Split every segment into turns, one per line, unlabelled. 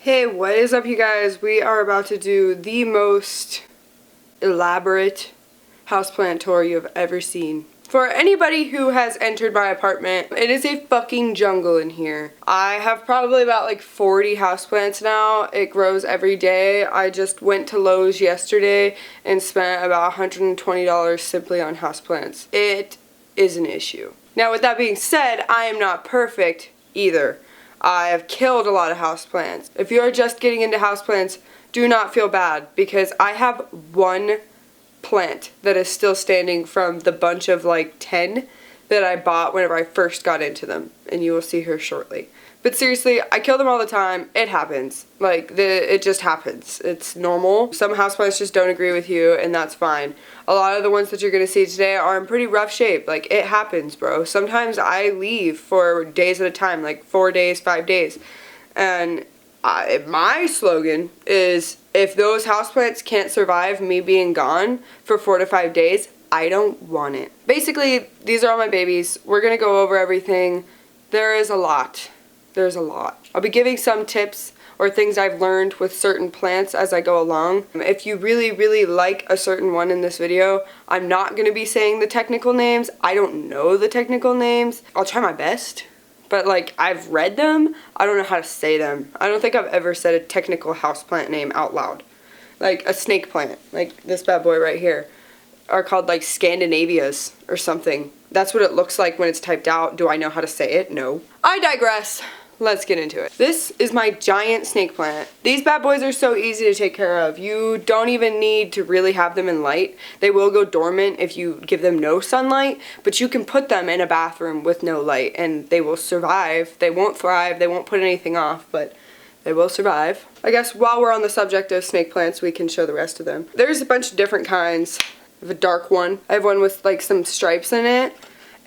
Hey, what is up you guys? We are about to do the most elaborate houseplant tour you have ever seen. For anybody who has entered my apartment, it is a fucking jungle in here. I have probably about like 40 houseplants now. It grows every day. I just went to Lowe's yesterday and spent about $120 simply on houseplants. It is an issue. Now with that being said, I am not perfect either. I have killed a lot of houseplants. If you are just getting into houseplants, do not feel bad because I have one plant that is still standing from the bunch of like 10 that I bought whenever I first got into them, and you will see her shortly. But seriously, I kill them all the time. It happens. It just happens. It's normal. Some houseplants just don't agree with you, and that's fine. A lot of the ones that you're gonna see today are in pretty rough shape. Like, it happens, bro. Sometimes I leave for days at a time, like 4 days, 5 days. And my slogan is, if those houseplants can't survive me being gone for 4 to 5 days, I don't want it. Basically, these are all my babies. We're gonna go over everything. There is a lot. There's a lot. I'll be giving some tips or things I've learned with certain plants as I go along. If you really like a certain one in this video, I'm not going to be saying the technical names. I don't know the technical names. I'll try my best, but like, I've read them. I don't know how to say them. I don't think I've ever said a technical houseplant name out loud. Like a snake plant, like this bad boy right here, are called like Scandinavias or something. That's what it looks like when it's typed out. Do I know how to say it? No. I digress. Let's get into it. This is my giant snake plant. These bad boys are so easy to take care of. You don't even need to really have them in light. They will go dormant if you give them no sunlight, but you can put them in a bathroom with no light and they will survive. They won't thrive, they won't put anything off, but they will survive. I guess while we're on the subject of snake plants, we can show the rest of them. There's a bunch of different kinds. I have a dark one. I have one with like some stripes in it.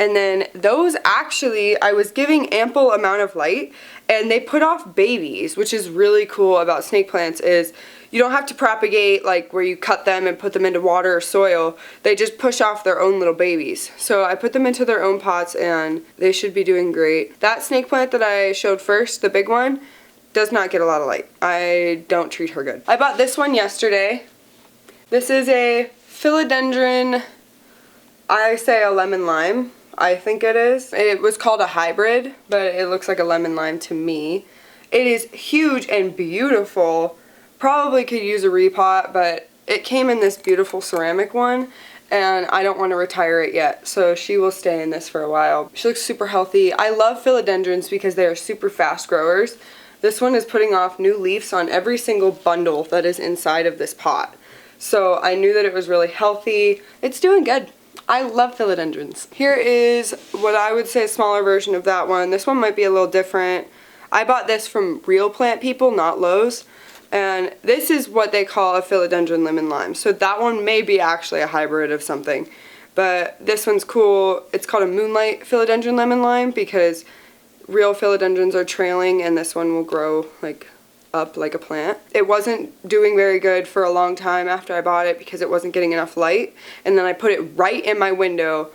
And then those actually, I was giving ample amount of light and they put off babies, which is really cool about snake plants is you don't have to propagate like where you cut them and put them into water or soil. They just push off their own little babies. So I put them into their own pots and they should be doing great. That snake plant that I showed first, the big one, does not get a lot of light. I don't treat her good. I bought this one yesterday. This is a philodendron, I say a lemon lime. I think it is. It was called a hybrid, but it looks like a lemon lime to me. It is huge and beautiful. Probably could use a repot, but it came in this beautiful ceramic one, and I don't want to retire it yet, so she will stay in this for a while. She looks super healthy. I love philodendrons because they are super fast growers. This one is putting off new leaves on every single bundle that is inside of this pot. So I knew that it was really healthy. It's doing good. I love philodendrons. Here is what I would say a smaller version of that one. This one might be a little different. I bought this from Real Plant People, not Lowe's. And this is what they call a philodendron lemon lime. So that one may be actually a hybrid of something. But this one's cool. It's called a moonlight philodendron lemon lime because real philodendrons are trailing and this one will grow like up like a plant. It wasn't doing very good for a long time after I bought it because it wasn't getting enough light, and then I put it right in my window,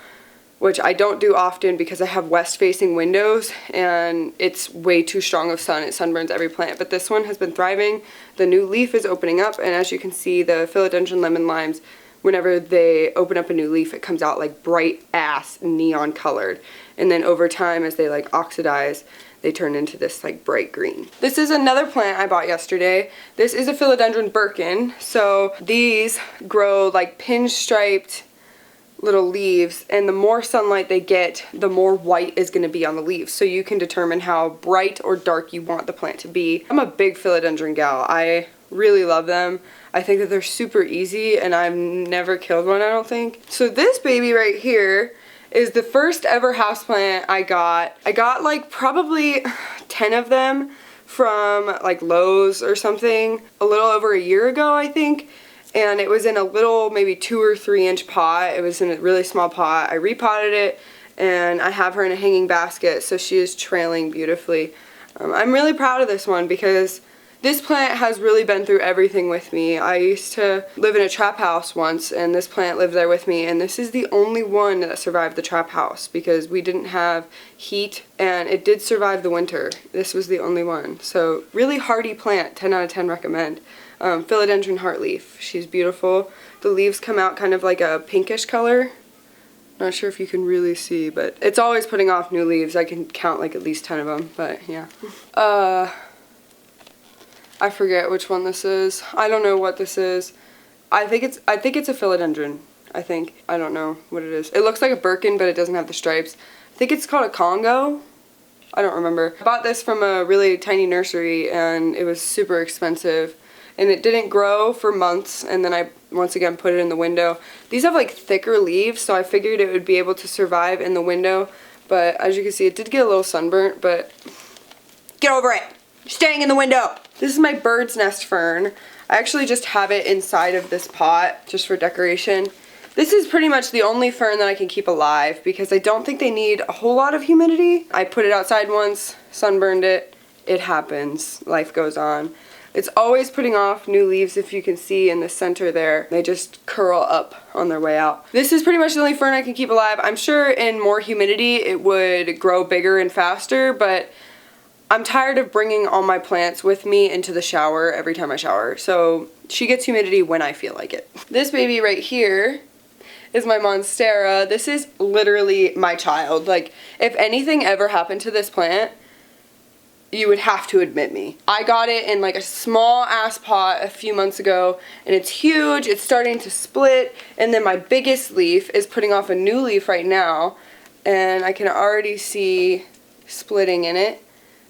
which I don't do often because I have west facing windows and it's way too strong of sun. It sunburns every plant, but this one has been thriving. The new leaf is opening up, and as you can see, the philodendron lemon limes, whenever they open up a new leaf, it comes out like bright ass neon colored, and then over time as they like oxidize, they turn into this like bright green. This is another plant I bought yesterday. This is a philodendron Birkin. So these grow like pinstriped little leaves, and the more sunlight they get, the more white is going to be on the leaves. So you can determine how bright or dark you want the plant to be. I'm a big philodendron gal. I really love them. I think that they're super easy and I've never killed one, I don't think. So this baby right here is the first ever houseplant I got. I got like probably 10 of them from like Lowe's or something a little over a year ago, I think. And it was in a little maybe 2 or 3 inch pot. It was in a really small pot. I repotted it and I have her in a hanging basket, so she is trailing beautifully. I'm really proud of this one because This plant has really been through everything with me. I used to live in a trap house once, and this plant lived there with me, and this is the only one that survived the trap house because we didn't have heat, and it did survive the winter. This was the only one. So really hardy plant, 10 out of 10 recommend. Philodendron heartleaf. She's beautiful. The leaves come out kind of like a pinkish color. Not sure if you can really see, but it's always putting off new leaves. I can count like at least 10 of them, but yeah. I forget which one this is. I don't know what this is. I think it's a philodendron. I don't know what it is. It looks like a Birkin, but it doesn't have the stripes. I think it's called a Congo. I don't remember. I bought this from a really tiny nursery, and it was super expensive. And it didn't grow for months, and then I once again put it in the window. These have like thicker leaves, so I figured it would be able to survive in the window, but as you can see, it did get a little sunburnt, but get over it! You're staying in the window! This is my bird's nest fern. I actually just have it inside of this pot, just for decoration. This is pretty much the only fern that I can keep alive, because I don't think they need a whole lot of humidity. I put it outside once, sunburned it, it happens, life goes on. It's always putting off new leaves, if you can see in the center there. They just curl up on their way out. This is pretty much the only fern I can keep alive. I'm sure in more humidity it would grow bigger and faster, but I'm tired of bringing all my plants with me into the shower every time I shower. So she gets humidity when I feel like it. This baby right here is my monstera. This is literally my child. Like, if anything ever happened to this plant, you would have to admit me. I got it in like a small ass pot a few months ago, and it's huge, it's starting to split, and then my biggest leaf is putting off a new leaf right now, and I can already see splitting in it,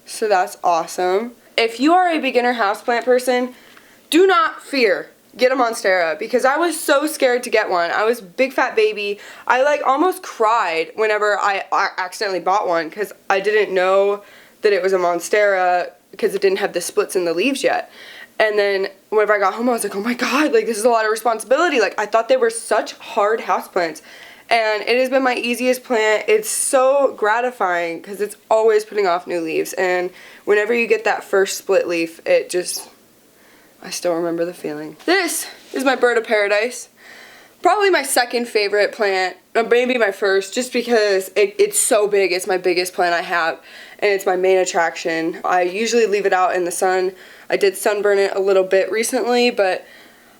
so that's awesome. If you are a beginner houseplant person, do not fear. Get a monstera, because I was so scared to get one. I was a big fat baby. I like almost cried whenever I accidentally bought one, because I didn't know that it was a monstera because it didn't have the splits in the leaves yet. And then whenever I got home, I was like, oh my god, like this is a lot of responsibility. Like, I thought they were such hard houseplants, and it has been my easiest plant. It's so gratifying because it's always putting off new leaves, and whenever you get that first split leaf, it just, I still remember the feeling. This is my bird of paradise. Probably my second favorite plant, or maybe my first, just because it's so big. It's my biggest plant I have, and it's my main attraction. I usually leave it out in the sun. I did sunburn it a little bit recently, but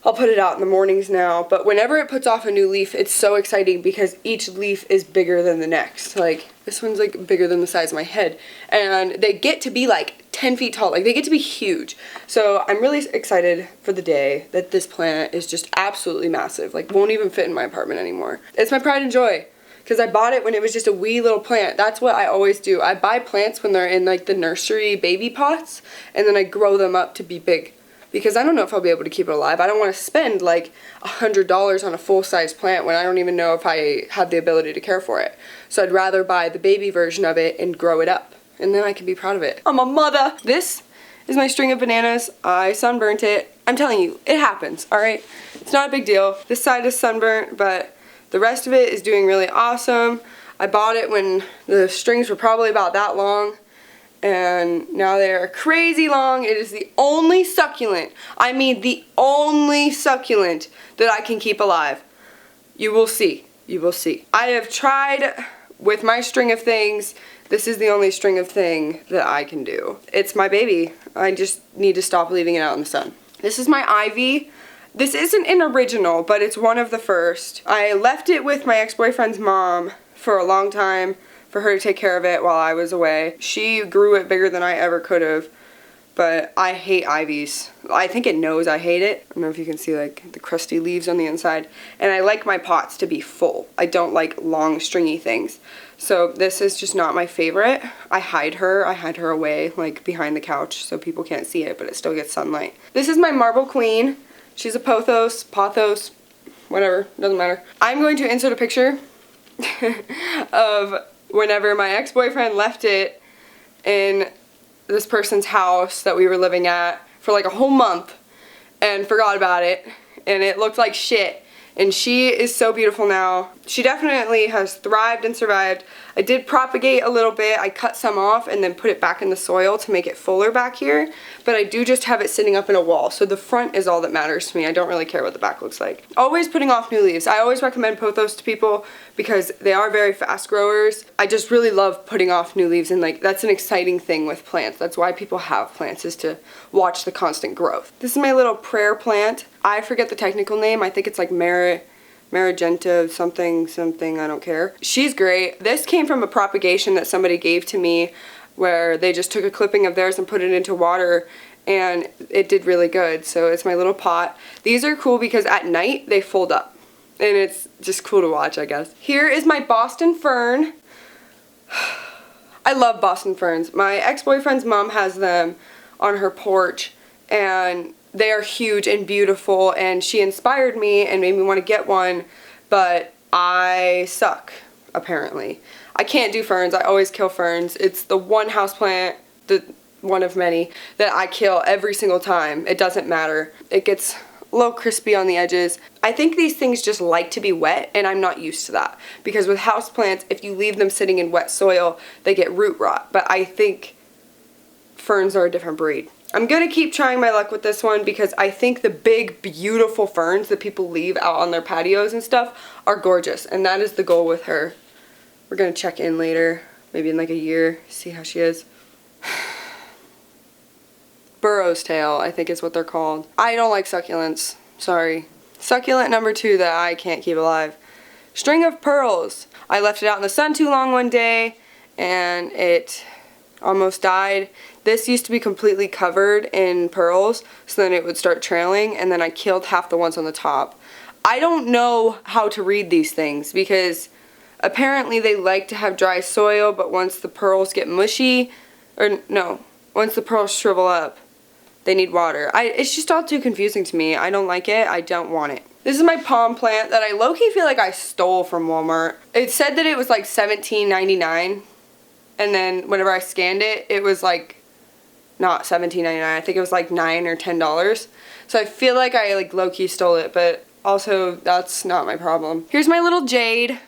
I'll put it out in the mornings now. But whenever it puts off a new leaf, it's so exciting because each leaf is bigger than the next. Like, this one's like bigger than the size of my head, and they get to be like 10 feet tall. Like, they get to be huge. So I'm really excited for the day that this plant is just absolutely massive. Like, won't even fit in my apartment anymore. It's my pride and joy, because I bought it when it was just a wee little plant. That's what I always do. I buy plants when they're in like the nursery baby pots, and then I grow them up to be big, because I don't know if I'll be able to keep it alive. I don't want to spend like $100 on a full-size plant when I don't even know if I have the ability to care for it. So I'd rather buy the baby version of it and grow it up, and then I can be proud of it. I'm a mother. This is my string of bananas. I sunburnt it. I'm telling you, it happens, alright? It's not a big deal. This side is sunburnt, but the rest of it is doing really awesome. I bought it when the strings were probably about that long, and now they're crazy long. It is the only succulent, I mean the only succulent that I can keep alive. You will see. You will see. I have tried with my string of things. This is the only string of thing that I can do. It's my baby. I just need to stop leaving it out in the sun. This is my ivy. This isn't an original, but it's one of the first. I left it with my ex-boyfriend's mom for a long time for her to take care of it while I was away. She grew it bigger than I ever could have, but I hate ivies. I think it knows I hate it. I don't know if you can see like the crusty leaves on the inside. And I like my pots to be full. I don't like long stringy things. So this is just not my favorite. I hide her away like behind the couch so people can't see it, but it still gets sunlight. This is my marble queen. She's a pothos, whatever, doesn't matter. I'm going to insert a picture of whenever my ex-boyfriend left it in this person's house that we were living at for like a whole month and forgot about it, and it looked like shit. And she is so beautiful now. she definitely has thrived and survived. I did propagate a little bit. I cut some off and then put it back in the soil to make it fuller back here. But I do just have it sitting up in a wall. So the front is all that matters to me. I don't really care what the back looks like. Always putting off new leaves. I always recommend pothos to people because they are very fast growers. I just really love putting off new leaves, and like that's an exciting thing with plants. That's why people have plants, is to watch the constant growth. This is my little prayer plant. I forget the technical name. I think it's like Marigenta something, I don't care. She's great. This came from a propagation that somebody gave to me where they just took a clipping of theirs and put it into water, and it did really good. So it's my little pot. These are cool because at night they fold up and it's just cool to watch, I guess. Here is my Boston fern. I love Boston ferns. My ex-boyfriend's mom has them on her porch, and they are huge and beautiful, and she inspired me and made me want to get one, but I suck, apparently. I can't do ferns. I always kill ferns. It's the one houseplant, the one of many, that I kill every single time. It doesn't matter. It gets a little crispy on the edges. I think these things just like to be wet, and I'm not used to that. Because with houseplants, if you leave them sitting in wet soil, they get root rot. But I think ferns are a different breed. I'm going to keep trying my luck with this one because I think the big, beautiful ferns that people leave out on their patios and stuff are gorgeous. And that is the goal with her. We're going to check in later, maybe in like a year, see how she is. Burro's tail, I think is what they're called. I don't like succulents. Sorry. Succulent number 2 that I can't keep alive. String of pearls. I left it out in the sun too long one day and it almost died. This used to be completely covered in pearls, so then it would start trailing, and then I killed half the ones on the top. I don't know how to read these things because apparently they like to have dry soil, but once the pearls get mushy, or no, once the pearls shrivel up, they need water. It's just all too confusing to me. I don't like it. I don't want it. This is my palm plant that I low-key feel like I stole from Walmart. It said that it was like $17.99, and then whenever I scanned it, it was like not $17.99. I think it was like $9 or $10. So I feel like I like low-key stole it, but also that's not my problem. Here's my little jade.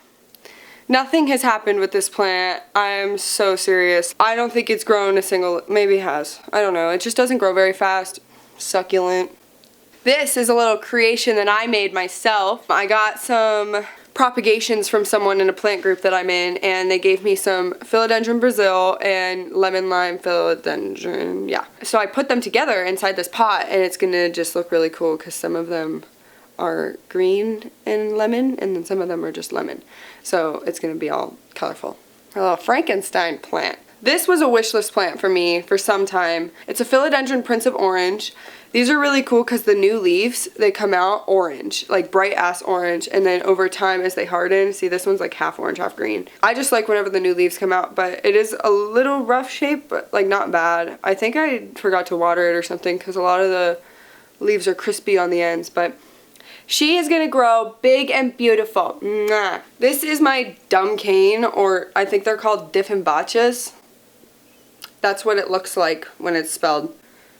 Nothing has happened with this plant. I'm so serious. I don't think it's grown a single, maybe it has. I don't know. It just doesn't grow very fast. Succulent. This is a little creation that I made myself. I got some propagations from someone in a plant group that I'm in, and they gave me some philodendron Brazil and lemon lime philodendron, yeah. So I put them together inside this pot, and it's gonna just look really cool because some of them are green and lemon, and then some of them are just lemon. So it's gonna be all colorful. A little Frankenstein plant. This was a wish list plant for me for some time. It's a philodendron Prince of Orange. These are really cool because the new leaves, they come out orange, like bright ass orange, and then over time as they harden, see this one's like half orange, half green. I just like whenever the new leaves come out, but it is a little rough shape, but like not bad. I think I forgot to water it or something because a lot of the leaves are crispy on the ends, but she is gonna grow big and beautiful. Mwah. This is my dumb cane, or I think they're called Dieffenbachs. That's what it looks like when it's spelled.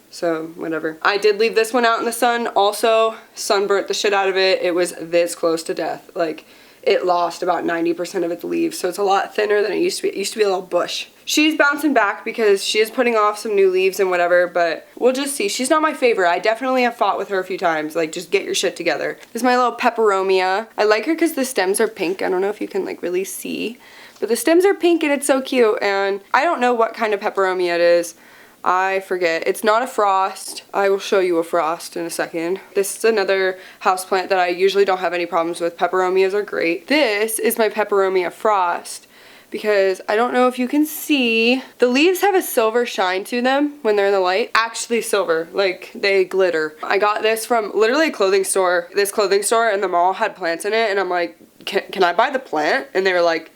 So, whatever. I did leave this one out in the sun. Also, sunburnt the shit out of it. It was this close to death. Like, it lost about 90% of its leaves. So it's a lot thinner than it used to be. It used to be a little bush. She's bouncing back because she is putting off some new leaves and whatever, but we'll just see. She's not my favorite. I definitely have fought with her a few times. Like, just get your shit together. This is my little peperomia. I like her because the stems are pink. I don't know if you can, like, really see. But the stems are pink and it's so cute. And I don't know what kind of peperomia it is. I forget. It's not a frost. I will show you a frost in a second. This is another houseplant that I usually don't have any problems with. Peperomias are great. This is my peperomia frost because I don't know if you can see. The leaves have a silver shine to them when they're in the light. Actually silver, like they glitter. I got this from literally a clothing store. This clothing store in the mall had plants in it, and I'm like, can I buy the plant? And they were like,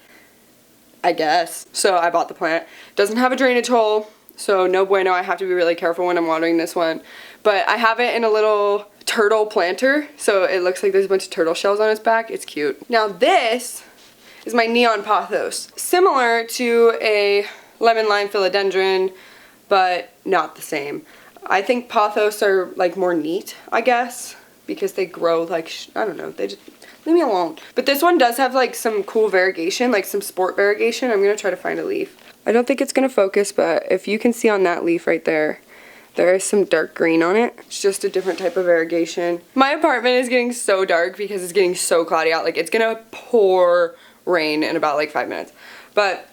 I guess. So I bought the plant. Doesn't have a drainage hole. So no bueno, I have to be really careful when I'm watering this one. But I have it in a little turtle planter, so it looks like there's a bunch of turtle shells on its back. It's cute. Now this is my neon pothos. Similar to a lemon lime philodendron, but not the same. I think pothos are like more neat, I guess, because they grow like, I don't know, they just, leave me alone. But this one does have like some cool variegation, like some sport variegation. I'm gonna try to find a leaf. I don't think it's gonna focus, but if you can see on that leaf right there, there is some dark green on it. It's just a different type of variegation. My apartment is getting so dark because it's getting so cloudy out. Like, it's gonna pour rain in about like 5 minutes. But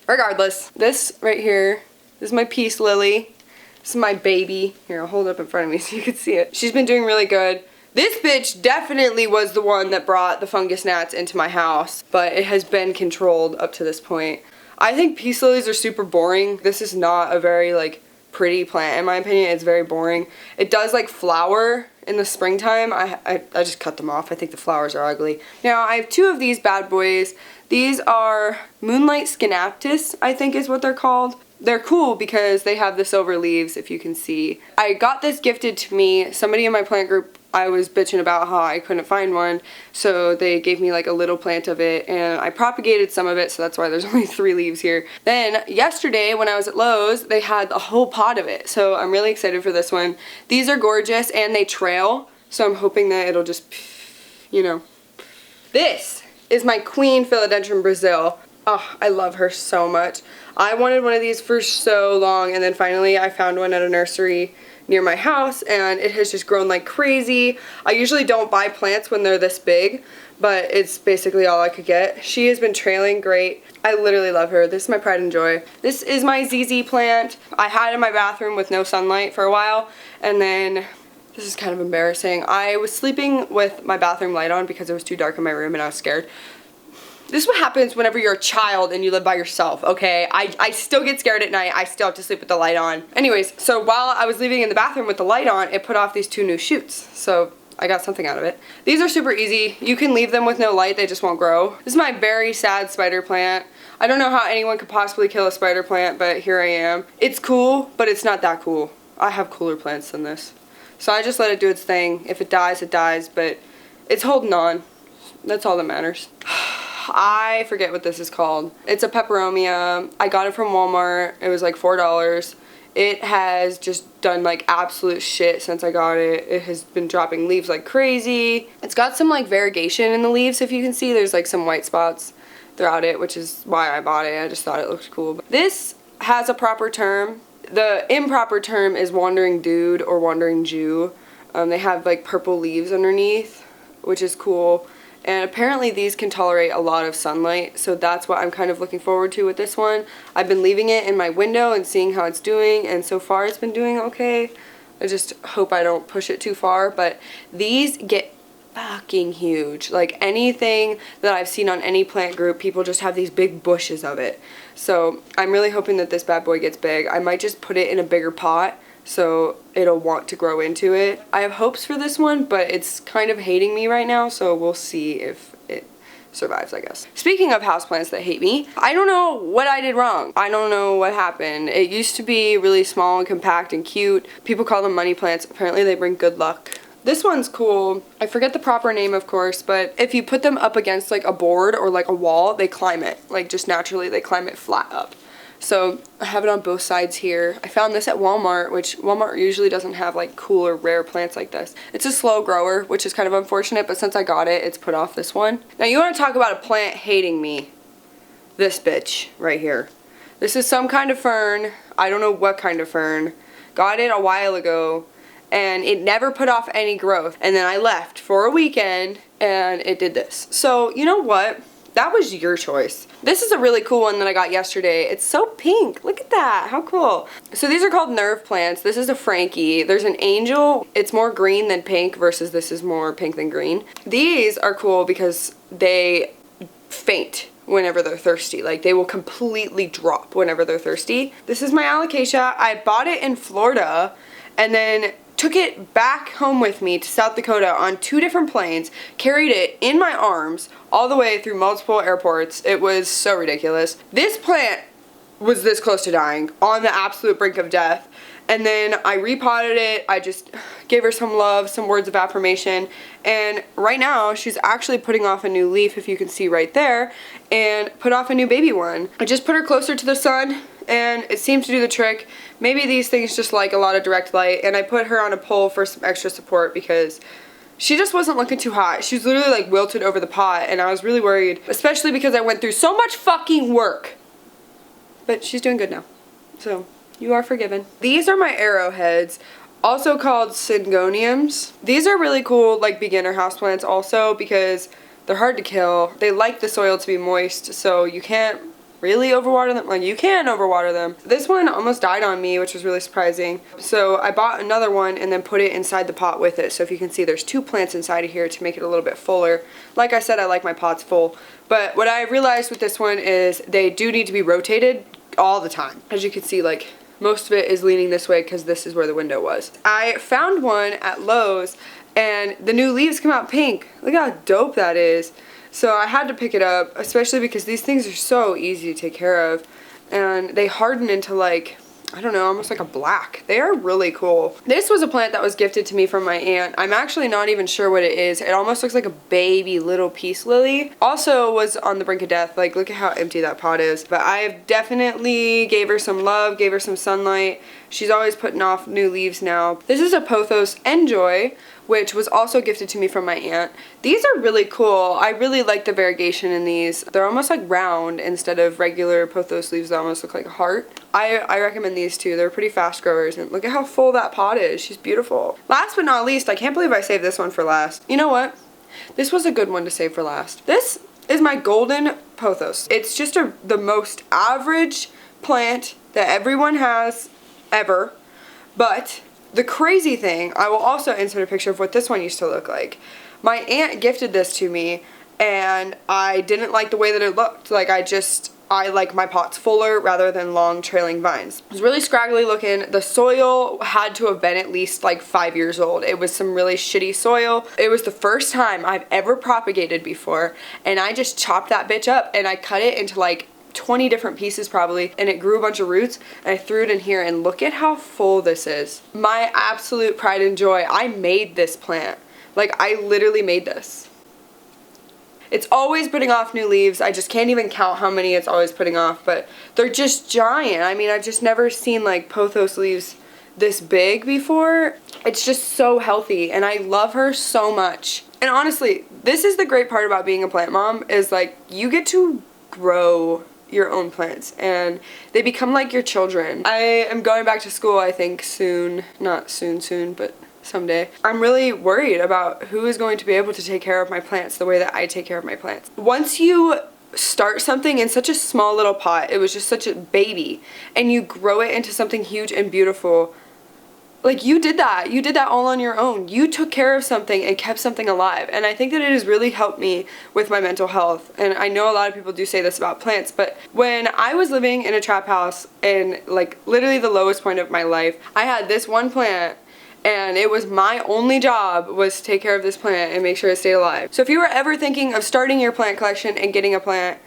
regardless, this right here, this is my peace lily. This is my baby. Here, I'll hold it up in front of me so you can see it. She's been doing really good. This bitch definitely was the one that brought the fungus gnats into my house, but it has been controlled up to this point. I think peace lilies are super boring. This is not a very like pretty plant in my opinion. It's very boring. It does like flower in the springtime. I just cut them off. I think the flowers are ugly. Now I have two of these bad boys. These are Moonlight Schinaptis, I think is what they're called. They're cool because they have the silver leaves, if you can see. I got this gifted to me. Somebody in my plant group, I was bitching about how I couldn't find one, so they gave me like a little plant of it, and I propagated some of it, so that's why there's only 3 leaves here. Then yesterday when I was at Lowe's, they had a whole pot of it, so I'm really excited for this one. These are gorgeous and they trail, so I'm hoping that it'll just, you know. This is my Queen Philodendron Brazil. Oh, I love her so much. I wanted one of these for so long, and then finally I found one at a nursery near my house, and it has just grown like crazy. I usually don't buy plants when they're this big, but it's basically all I could get. She has been trailing great. I literally love her. This is my pride and joy. This is my ZZ plant. I had it in my bathroom with no sunlight for a while, and then this is kind of embarrassing. I was sleeping with my bathroom light on because it was too dark in my room and I was scared. This is what happens whenever you're a child and you live by yourself, okay? I still get scared at night. I still have to sleep with the light on. Anyways, so while I was leaving in the bathroom with the light on, it put off these 2 new shoots. So I got something out of it. These are super easy. You can leave them with no light. They just won't grow. This is my very sad spider plant. I don't know how anyone could possibly kill a spider plant, but here I am. It's cool, but it's not that cool. I have cooler plants than this. So I just let it do its thing. If it dies, but it's holding on. That's all that matters. I forget what this is called. It's a peperomia. I got it from Walmart. It was like $4. It has just done like absolute shit since I got it. It has been dropping leaves like crazy. It's got some like variegation in the leaves, if you can see. There's like some white spots throughout it, which is why I bought it. I just thought it looked cool. But this has a proper term. The improper term is wandering dude or wandering Jew. They have like purple leaves underneath, which is cool. And apparently these can tolerate a lot of sunlight, so that's what I'm kind of looking forward to with this one. I've been leaving it in my window and seeing how it's doing, and so far it's been doing okay. I just hope I don't push it too far, but these get fucking huge. Like anything that I've seen on any plant group, people just have these big bushes of it. So I'm really hoping that this bad boy gets big. I might just put it in a bigger pot so it'll want to grow into it. I have hopes for this one, but it's kind of hating me right now, so we'll see if it survives, I guess. Speaking of houseplants that hate me, I don't know what I did wrong. I don't know what happened. It used to be really small and compact and cute. People call them money plants. Apparently they bring good luck. This one's cool. I forget the proper name, of course, but if you put them up against like a board or like a wall, they climb it. Like just naturally, they climb it flat up. So I have it on both sides here. I found this at Walmart, which Walmart usually doesn't have like cool or rare plants like this. It's a slow grower, which is kind of unfortunate, but since I got it, it's put off this one. Now you want to talk about a plant hating me. This bitch right here. This is some kind of fern. I don't know what kind of fern. Got it a while ago, and it never put off any growth. And then I left for a weekend, and it did this. So you know what? That was your choice. This is a really cool one that I got yesterday. It's so pink. Look at that. How cool. So these are called nerve plants. This is a Frankie. There's an angel. It's more green than pink versus this is more pink than green. These are cool because they faint whenever they're thirsty. Like they will completely drop whenever they're thirsty. This is my alocasia. I bought it in Florida and then took it back home with me to South Dakota on 2 different planes, carried it in my arms all the way through multiple airports. It was so ridiculous. This plant was this close to dying, on the absolute brink of death. And then I repotted it. I just gave her some love, some words of affirmation. And right now she's actually putting off a new leaf, if you can see right there, and put off a new baby one. I just put her closer to the sun and it seemed to do the trick. Maybe these things just like a lot of direct light, and I put her on a pole for some extra support because she just wasn't looking too hot. She was literally like wilted over the pot, and I was really worried, especially because I went through so much fucking work. But she's doing good now, so you are forgiven. These are my arrowheads, also called syngoniums. These are really cool, like beginner houseplants also, because they're hard to kill. They like the soil to be moist, so you can't really overwater them. Like, you can overwater them. This one almost died on me, which was really surprising. So I bought another one and then put it inside the pot with it. So if you can see, there's 2 plants inside of here to make it a little bit fuller. Like I said, I like my pots full. But what I realized with this one is they do need to be rotated all the time. As you can see, like, most of it is leaning this way because this is where the window was. I found one at Lowe's and the new leaves come out pink. Look how dope that is. So I had to pick it up, especially because these things are so easy to take care of, and they harden into, like, I don't know, almost like a black. They are really cool. This was a plant that was gifted to me from my aunt. I'm actually not even sure what it is. It almost looks like a baby little peace lily. Also was on the brink of death. Like, look at how empty that pot is. But I've definitely gave her some love, gave her some sunlight. She's always putting off new leaves now. This is a Pothos Enjoy, which was also gifted to me from my aunt. These are really cool. I really like the variegation in these. They're almost like round instead of regular Pothos leaves that almost look like a heart. I recommend these too. They're pretty fast growers, and look at how full that pot is. She's beautiful. Last but not least, I can't believe I saved this one for last. You know what? This was a good one to save for last. This is my golden pothos. It's just the most average plant that everyone has ever, but the crazy thing, I will also insert a picture of what this one used to look like. My aunt gifted this to me, and I didn't like the way that it looked. Like, I like my pots fuller rather than long trailing vines. It was really scraggly looking. The soil had to have been at least like 5 years old. It was some really shitty soil. It was the first time I've ever propagated before, and I just chopped that bitch up and I cut it into like 20 different pieces probably, and it grew a bunch of roots, and I threw it in here, and look at how full this is. My absolute pride and joy. I made this plant. Like, I literally made this. It's always putting off new leaves. I just can't even count how many it's always putting off, but they're just giant. I mean, I've just never seen like pothos leaves this big before. It's just so healthy, and I love her so much. And honestly, this is the great part about being a plant mom, is like, you get to grow your own plants and they become like your children. I am going back to school, I think soon. Not soon, but someday. I'm really worried about who is going to be able to take care of my plants the way that I take care of my plants. Once you start something in such a small little pot, it was just such a baby, and you grow it into something huge and beautiful. Like, you did that all on your own. You took care of something and kept something alive, and I think that it has really helped me with my mental health. And I know a lot of people do say this about plants, but when I was living in a trap house and like literally the lowest point of my life, I had this one plant, and it was my only job was to take care of this plant and make sure it stayed alive. So if you were ever thinking of starting your plant collection and getting a plant,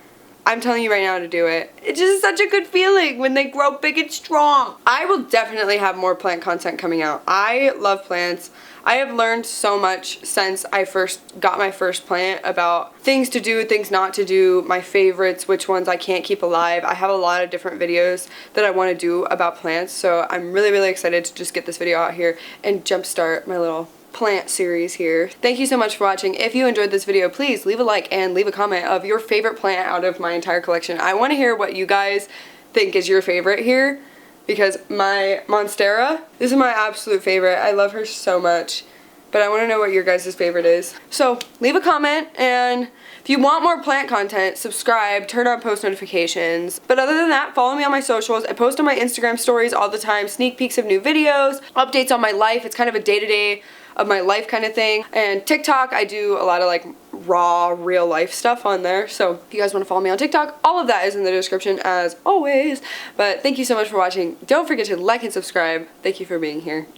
I'm telling you right now to do it. It's just such a good feeling when they grow big and strong. I will definitely have more plant content coming out. I love plants. I have learned so much since I first got my first plant about things to do, things not to do, my favorites, which ones I can't keep alive. I have a lot of different videos that I want to do about plants, so I'm really, really excited to just get this video out here and jumpstart my little plant series here. Thank you so much for watching. If you enjoyed this video, please leave a like and leave a comment of your favorite plant out of my entire collection. I want to hear what you guys think is your favorite here, because my Monstera, this is my absolute favorite. I love her so much, but I want to know what your guys' favorite is. So leave a comment, and if you want more plant content, subscribe, turn on post notifications. But other than that, follow me on my socials. I post on my Instagram stories all the time, sneak peeks of new videos, updates on my life. It's kind of a day-to-day of my life kind of thing. And TikTok, I do a lot of like raw, real life stuff on there. So if you guys want to follow me on TikTok, all of that is in the description as always. But thank you so much for watching. Don't forget to like and subscribe. Thank you for being here.